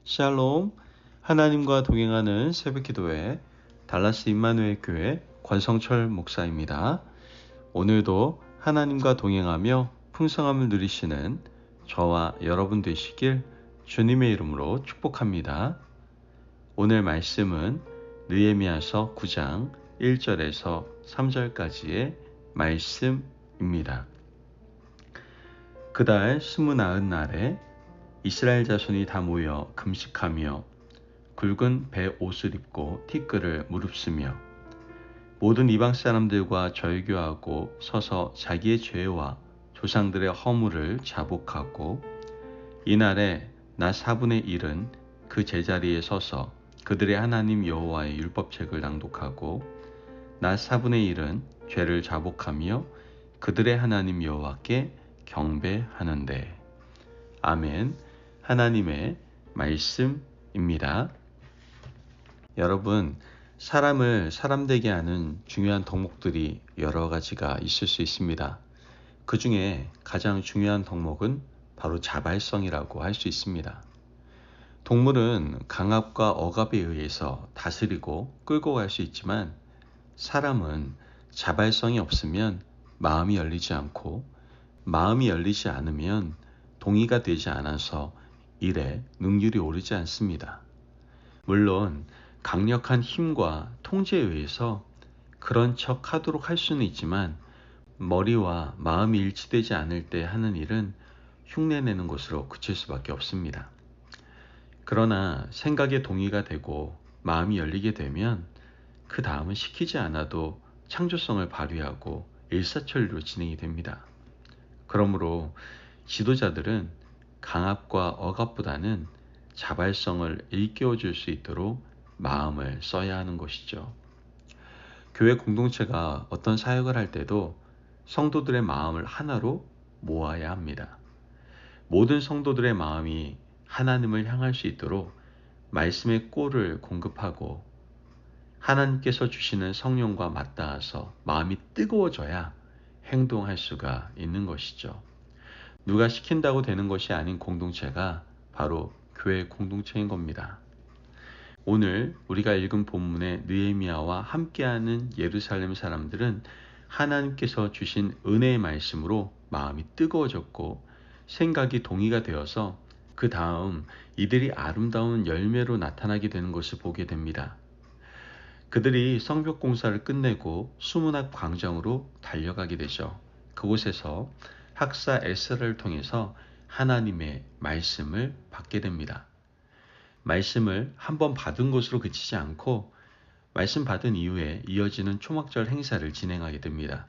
샬롬, 하나님과 동행하는 새벽기도회 달라스 임마누엘 교회 권성철 목사입니다. 오늘도 하나님과 동행하며 풍성함을 누리시는 저와 여러분 되시길 주님의 이름으로 축복합니다. 오늘 말씀은 느헤미야서 9장 1절에서 3절까지의 말씀입니다. 그달 29날에 이스라엘 자손이 다 모여 금식하며 굵은 배 옷을 입고 티끌을 무릅쓰며 모든 이방 사람들과 절교하고 서서 자기의 죄와 조상들의 허물을 자복하고 이날에 나 4분의 1은 그 제자리에 서서 그들의 하나님 여호와의 율법책을 낭독하고 나 4분의 1은 죄를 자복하며 그들의 하나님 여호와께 경배하는데. 아멘. 하나님의 말씀입니다. 여러분, 사람을 사람되게 하는 중요한 덕목들이 여러 가지가 있을 수 있습니다. 그 중에 가장 중요한 덕목은 바로 자발성이라고 할 수 있습니다. 동물은 강압과 억압에 의해서 다스리고 끌고 갈 수 있지만 사람은 자발성이 없으면 마음이 열리지 않고 마음이 열리지 않으면 동의가 되지 않아서 일에 능률이 오르지 않습니다. 물론 강력한 힘과 통제에 의해서 그런 척 하도록 할 수는 있지만 머리와 마음이 일치되지 않을 때 하는 일은 흉내내는 것으로 그칠 수밖에 없습니다. 그러나 생각에 동의가 되고 마음이 열리게 되면 그 다음은 시키지 않아도 창조성을 발휘하고 일사천리로 진행이 됩니다. 그러므로 지도자들은 강압과 억압보다는 자발성을 일깨워줄 수 있도록 마음을 써야 하는 것이죠. 교회 공동체가 어떤 사역을 할 때도 성도들의 마음을 하나로 모아야 합니다. 모든 성도들의 마음이 하나님을 향할 수 있도록 말씀의 꼴을 공급하고 하나님께서 주시는 성령과 맞닿아서 마음이 뜨거워져야 행동할 수가 있는 것이죠. 누가 시킨다고 되는 것이 아닌 공동체가 바로 교회 공동체인 겁니다. 오늘 우리가 읽은 본문의 느헤미야와 함께하는 예루살렘 사람들은 하나님께서 주신 은혜의 말씀으로 마음이 뜨거워졌고 생각이 동의가 되어서 그 다음 이들이 아름다운 열매로 나타나게 되는 것을 보게 됩니다. 그들이 성벽 공사를 끝내고 수문학 광장으로 달려가게 되죠. 그곳에서 학사 에스라를 통해서 하나님의 말씀을 받게 됩니다. 말씀을 한번 받은 것으로 그치지 않고 말씀 받은 이후에 이어지는 초막절 행사를 진행하게 됩니다.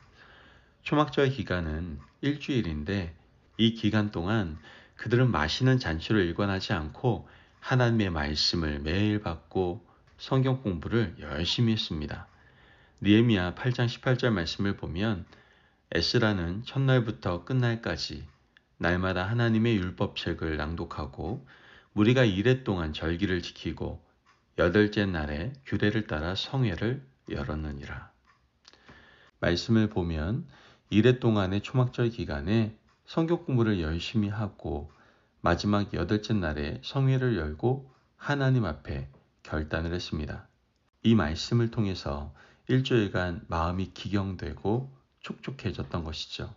초막절 기간은 일주일인데 이 기간 동안 그들은 마시는 잔치로 일관하지 않고 하나님의 말씀을 매일 받고 성경 공부를 열심히 했습니다. 느헤미야 8장 18절 말씀을 보면 에스라는 첫날부터 끝날까지 날마다 하나님의 율법책을 낭독하고 무리가 이레 동안 절기를 지키고 여덟째 날에 규례를 따라 성회를 열었느니라. 말씀을 보면 이레 동안의 초막절 기간에 성경 공부를 열심히 하고 마지막 여덟째 날에 성회를 열고 하나님 앞에 결단을 했습니다. 이 말씀을 통해서 일주일간 마음이 기경되고 촉촉해졌던 것이죠.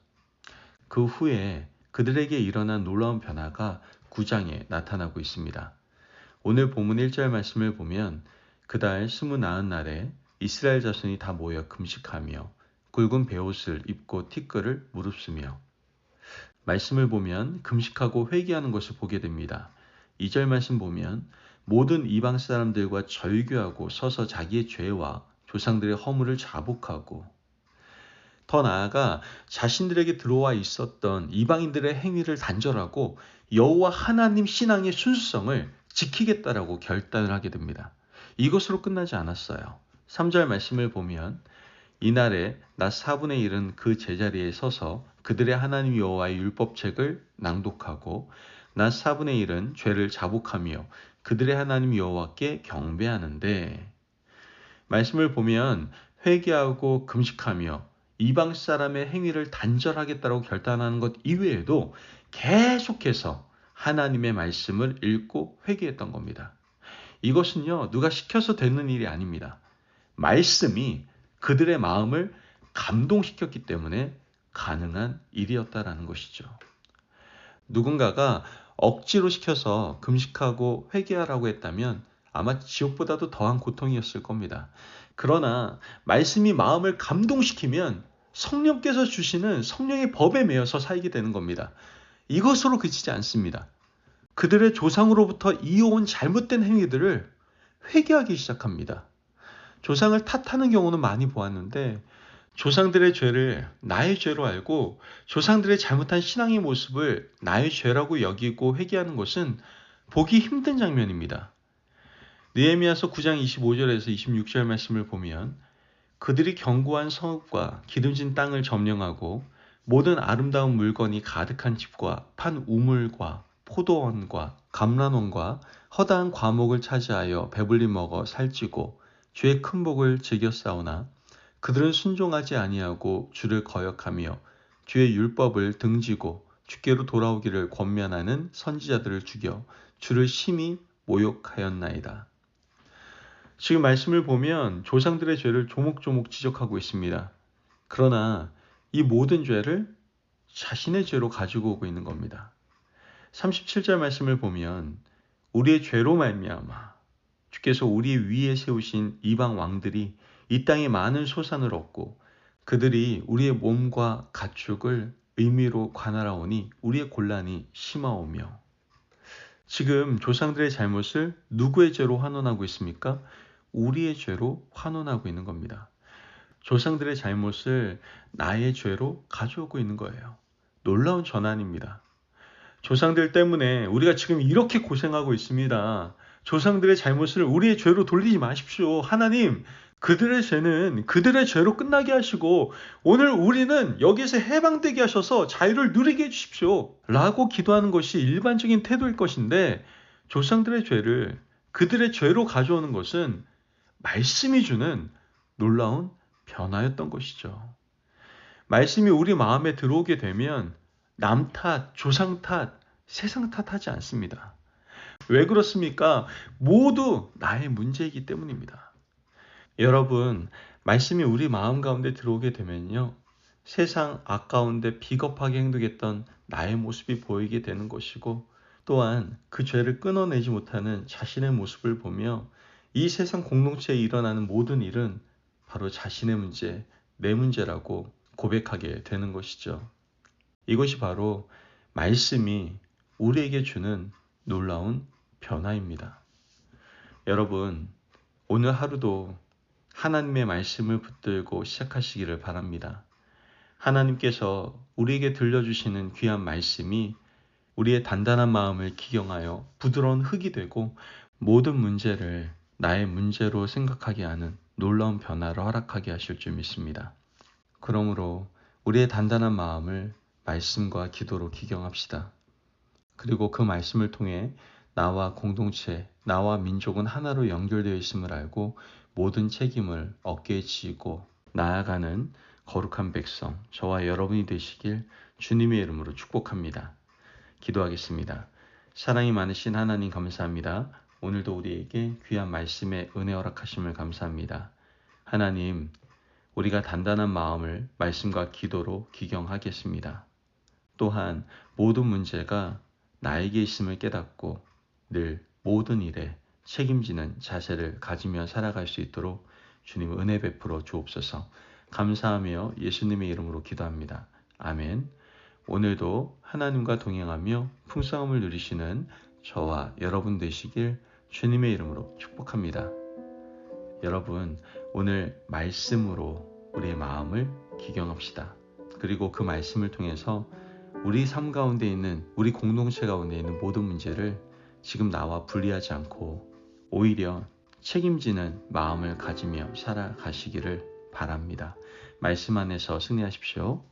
그 후에 그들에게 일어난 놀라운 변화가 9장에 나타나고 있습니다. 오늘 본문 1절 말씀을 보면 그달 29날에 이스라엘 자손이 다 모여 금식하며 굵은 베옷을 입고 티끌을 무릅쓰며 말씀을 보면 금식하고 회개하는 것을 보게 됩니다. 2절 말씀 보면 모든 이방 사람들과 절교하고 서서 자기의 죄와 조상들의 허물을 자복하고 더 나아가 자신들에게 들어와 있었던 이방인들의 행위를 단절하고 여호와 하나님 신앙의 순수성을 지키겠다라고 결단을 하게 됩니다. 이것으로 끝나지 않았어요. 3절 말씀을 보면 이날에 나 4분의 1은 그 제자리에 서서 그들의 하나님 여호와의 율법책을 낭독하고 나 4분의 1은 죄를 자복하며 그들의 하나님 여호와께 경배하는데, 말씀을 보면 회개하고 금식하며 이방 사람의 행위를 단절하겠다고 결단하는 것 이외에도 계속해서 하나님의 말씀을 읽고 회개했던 겁니다. 이것은요, 누가 시켜서 되는 일이 아닙니다. 말씀이 그들의 마음을 감동시켰기 때문에 가능한 일이었다라는 것이죠. 누군가가 억지로 시켜서 금식하고 회개하라고 했다면 아마 지옥보다도 더한 고통이었을 겁니다. 그러나 말씀이 마음을 감동시키면 성령께서 주시는 성령의 법에 매여서 살게 되는 겁니다. 이것으로 그치지 않습니다. 그들의 조상으로부터 이어온 잘못된 행위들을 회개하기 시작합니다. 조상을 탓하는 경우는 많이 보았는데 조상들의 죄를 나의 죄로 알고 조상들의 잘못한 신앙의 모습을 나의 죄라고 여기고 회개하는 것은 보기 힘든 장면입니다. 느헤미야서 9장 25절에서 26절 말씀을 보면 그들이 견고한 성읍과 기름진 땅을 점령하고 모든 아름다운 물건이 가득한 집과 판 우물과 포도원과 감람원과 허다한 과목을 차지하여 배불리 먹어 살찌고 주의 큰 복을 즐겨 싸우나 그들은 순종하지 아니하고 주를 거역하며 주의 율법을 등지고 주께로 돌아오기를 권면하는 선지자들을 죽여 주를 심히 모욕하였나이다. 지금 말씀을 보면 조상들의 죄를 조목조목 지적하고 있습니다. 그러나 이 모든 죄를 자신의 죄로 가지고 오고 있는 겁니다. 37절 말씀을 보면 우리의 죄로 말미암아 주께서 우리 위에 세우신 이방 왕들이 이 땅에 많은 소산을 얻고 그들이 우리의 몸과 가축을 의미로 관할하오니 우리의 곤란이 심하오며. 지금 조상들의 잘못을 누구의 죄로 환원하고 있습니까? 우리의 죄로 환원하고 있는 겁니다. 조상들의 잘못을 나의 죄로 가져오고 있는 거예요. 놀라운 전환입니다. 조상들 때문에 우리가 지금 이렇게 고생하고 있습니다. 조상들의 잘못을 우리의 죄로 돌리지 마십시오. 하나님, 그들의 죄는 그들의 죄로 끝나게 하시고 오늘 우리는 여기서 해방되게 하셔서 자유를 누리게 해주십시오. 라고 기도하는 것이 일반적인 태도일 것인데 조상들의 죄를 그들의 죄로 가져오는 것은 말씀이 주는 놀라운 변화였던 것이죠. 말씀이 우리 마음에 들어오게 되면 남 탓, 조상 탓, 세상 탓하지 않습니다. 왜 그렇습니까? 모두 나의 문제이기 때문입니다. 여러분, 말씀이 우리 마음 가운데 들어오게 되면요, 세상 아까운데 비겁하게 행동했던 나의 모습이 보이게 되는 것이고 또한 그 죄를 끊어내지 못하는 자신의 모습을 보며 이 세상 공동체에 일어나는 모든 일은 바로 자신의 문제, 내 문제라고 고백하게 되는 것이죠. 이것이 바로 말씀이 우리에게 주는 놀라운 변화입니다. 여러분, 오늘 하루도 하나님의 말씀을 붙들고 시작하시기를 바랍니다. 하나님께서 우리에게 들려주시는 귀한 말씀이 우리의 단단한 마음을 기경하여 부드러운 흙이 되고 모든 문제를 나의 문제로 생각하게 하는 놀라운 변화를 허락하게 하실 줄 믿습니다. 그러므로 우리의 단단한 마음을 말씀과 기도로 기경합시다. 그리고 그 말씀을 통해 나와 공동체, 나와 민족은 하나로 연결되어 있음을 알고 모든 책임을 어깨에 지고 나아가는 거룩한 백성, 저와 여러분이 되시길 주님의 이름으로 축복합니다. 기도하겠습니다. 사랑이 많으신 하나님 감사합니다. 오늘도 우리에게 귀한 말씀에 은혜 허락하심을 감사합니다. 하나님, 우리가 단단한 마음을 말씀과 기도로 기경하겠습니다. 또한 모든 문제가 나에게 있음을 깨닫고 늘 모든 일에 책임지는 자세를 가지며 살아갈 수 있도록 주님 은혜 베풀어 주옵소서. 감사하며 예수님의 이름으로 기도합니다. 아멘. 오늘도 하나님과 동행하며 풍성함을 누리시는 저와 여러분 되시길 주님의 이름으로 축복합니다. 여러분, 오늘 말씀으로 우리의 마음을 기경합시다. 그리고 그 말씀을 통해서 우리 삶 가운데 있는, 우리 공동체 가운데 있는 모든 문제를 지금 나와 분리하지 않고 오히려 책임지는 마음을 가지며 살아가시기를 바랍니다. 말씀 안에서 승리하십시오.